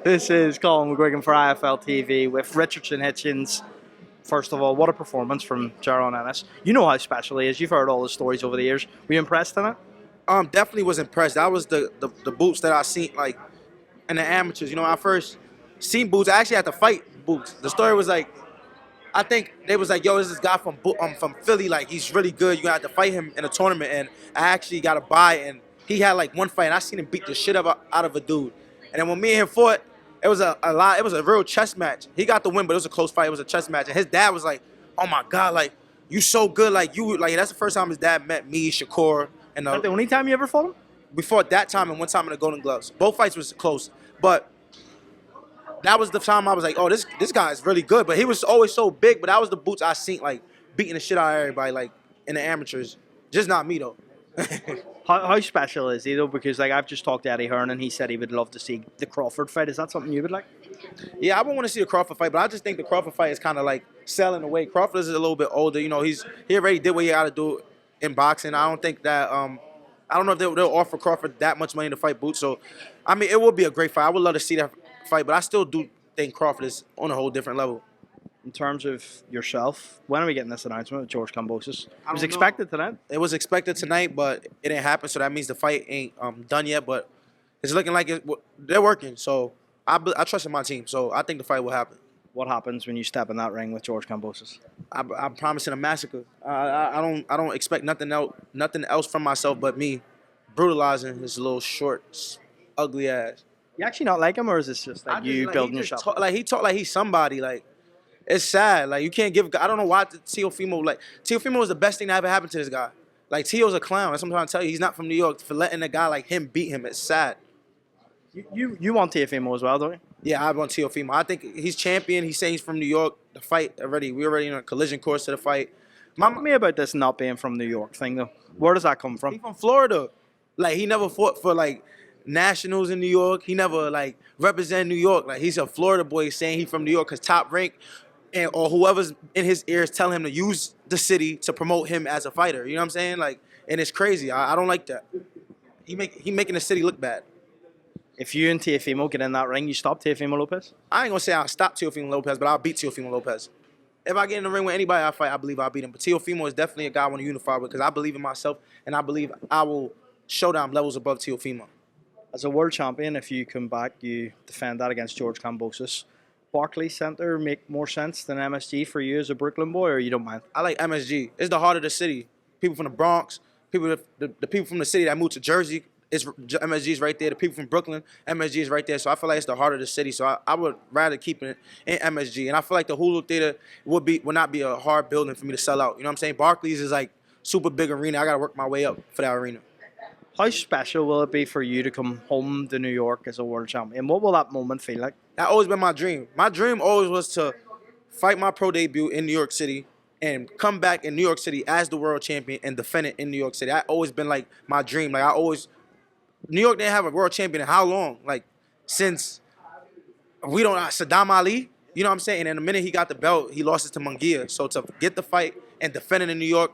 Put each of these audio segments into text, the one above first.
This is Colin McGuigan for IFLTV with Richardson Hitchins. First of all, what a performance from Jaron Ennis. You know how special he is. You've heard all the stories over the years. Were you impressed in it? Definitely was impressed. That was the boots that I seen like in the amateurs. You know, I first seen boots. I actually had to fight boots. The story was like, I think they was like, yo, this is this guy from Philly. Like, he's really good. You got to fight him in a tournament. And I actually got a buy, and he had like one fight. And I seen him beat the shit out of a dude. And then when me and him fought, it was a lot. It was a real chess match. He got the win, but it was a close fight. It was a chess match. And his dad was like, oh my God, like, you so good. Like, that's the first time his dad met me, Shakur. And Is that the only time you ever fought him? Before that time and one time in the Golden Gloves. Both fights was close. But that was the time I was like, oh, this guy is really good. But he was always so big. But that was the boots I seen, like, beating the shit out of everybody, like, in the amateurs. Just not me, though. How special is he, though? Because, like, I've just talked to Eddie Hearn, and he said he would love to see the Crawford fight. Is that something you would like? Yeah, I would want to see a Crawford fight, but I just think the Crawford fight is kind of, like, selling away. Crawford is a little bit older. You know, he already did what he got to do in boxing. I don't think that I don't know if they'll offer Crawford that much money to fight Boots. So, I mean, it would be a great fight. I would love to see that fight, but I still do think Crawford is on a whole different level. In terms of yourself, when are we getting this announcement with George Kambosos? It was expected tonight. It was expected tonight, but it didn't happen, so that means the fight ain't done yet. But it's looking like they're working, so I trust in my team. So I think the fight will happen. What happens when you step in that ring with George Kambosos? I'm promising a massacre. I don't expect nothing else from myself but me brutalizing his little short, ugly ass. You actually not like him, or is this just like you building yourself? He talk like he's somebody. Like, it's sad. Like, you can't give. I don't know why Teofimo. Like, Teofimo was the best thing that ever happened to this guy. Like, Teo's a clown. That's what I'm trying to tell you. He's not from New York. For letting a guy like him beat him, it's sad. You want Teofimo as well, don't you? Yeah, I want Teofimo. I think he's champion. He's saying he's from New York. The fight already. We already in a collision course to the fight. Tell me about this not being from New York thing, though. Where does that come from? He's from Florida. Like, he never fought for like nationals in New York. He never like represented New York. Like, he's a Florida boy saying he's from New York because Top Rank or whoever's in his ears telling him to use the city to promote him as a fighter. You know what I'm saying? Like, and it's crazy. I don't like that. He making the city look bad. If you and Teofimo get in that ring, you stop Teofimo Lopez? I ain't gonna say I'll stop Teofimo Lopez, but I'll beat Teofimo Lopez. If I get in the ring with anybody I fight, I believe I'll beat him. But Teofimo is definitely a guy I want to unify with because I believe in myself and I believe I will show down levels above Teofimo. As a world champion, if you come back, you defend that against George Kambosos. Barclays Center make more sense than MSG for you as a Brooklyn boy, or you don't mind? I like MSG. It's the heart of the city. People from the Bronx, the people from the city that moved to Jersey, MSG is right there. The people from Brooklyn, MSG is right there. So I feel like it's the heart of the city. So I would rather keep it in MSG. And I feel like the Hulu Theater would not be a hard building for me to sell out. You know what I'm saying? Barclays is like super big arena. I got to work my way up for that arena. How special will it be for you to come home to New York as a world champion? What will that moment feel like? That always been my dream. My dream always was to fight my pro debut in New York City and come back in New York City as the world champion and defend it in New York City. That always been like my dream. Like, New York didn't have a world champion in how long? Like, since Saddam Ali, you know what I'm saying? And in the minute he got the belt, he lost it to Munguia. So to get the fight and defend it in New York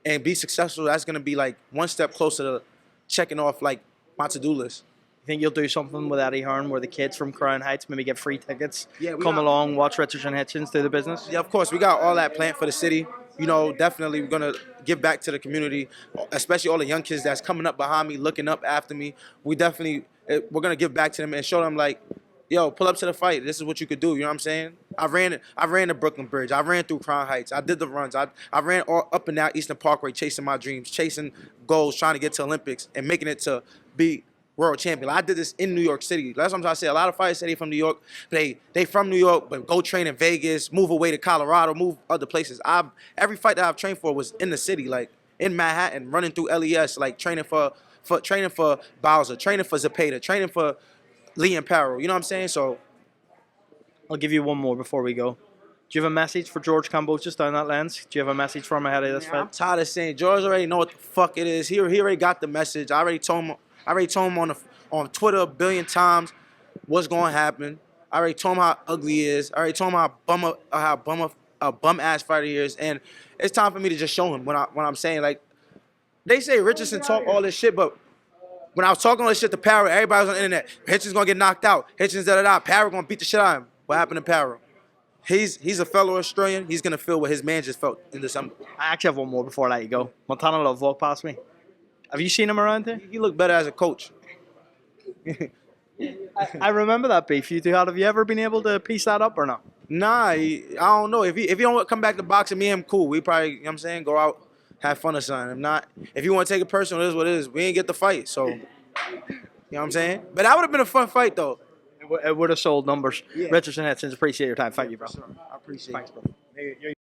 and be successful, that's going to be like one step closer to checking off like my to-do list. You think you'll do something with Eddie Hearn where the kids from Crown Heights maybe get free tickets, come along, watch Richardson Hitchins do the business? Yeah, of course. We got all that planned for the city. You know, definitely we're going to give back to the community, especially all the young kids that's coming up behind me, looking up after me. We're going to give back to them and show them like, yo, pull up to the fight. This is what you could do. You know what I'm saying? I ran the Brooklyn Bridge. I ran through Crown Heights. I did the runs. I ran all up and down Eastern Parkway chasing my dreams, chasing goals, trying to get to Olympics and making it to be world champion. I did this in New York City. That's what I'm trying to say. A lot of fighters say they from New York. They from New York, but go train in Vegas, move away to Colorado, move other places. Every fight that I've trained for was in the city, like in Manhattan, running through LES, like training for Bowser, training for Zepeda, training for Lee and Parrow. You know what I'm saying? So I'll give you one more before we go. Do you have a message for George Kambosos down that lens? Do you have a message for him ahead of this fight? I'm tired of saying George already know what the fuck it is. He already got the message. I already told him on Twitter a billion times what's going to happen. I already told him how ugly he is. I already told him how bum ass fighter he is. And it's time for me to just show him what I'm saying. Like, they say Richardson talk all this shit, but when I was talking all this shit to Parrot, everybody was on the internet. Hitchins gonna get knocked out. Hitchins da-da-da. Parrot gonna beat the shit out of him. What happened to Parrot? He's a fellow Australian. He's gonna feel what his man just felt in December. I actually have one more before I let you go. Montana Love walked past me. Have you seen him around here? He looked better as a coach. I remember that beef you two had. Have you ever been able to piece that up or not? Nah, I don't know. If he don't come back to boxing, me and him cool. We probably, you know what I'm saying, go out, have fun or something. If not, if you want to take it personal, it is what it is. We ain't get the fight, so, you know what I'm saying? But that would have been a fun fight, though. It would have sold numbers. Yeah. Richardson Hitchins, appreciate your time. Thank you, bro. I appreciate it. Thanks, bro.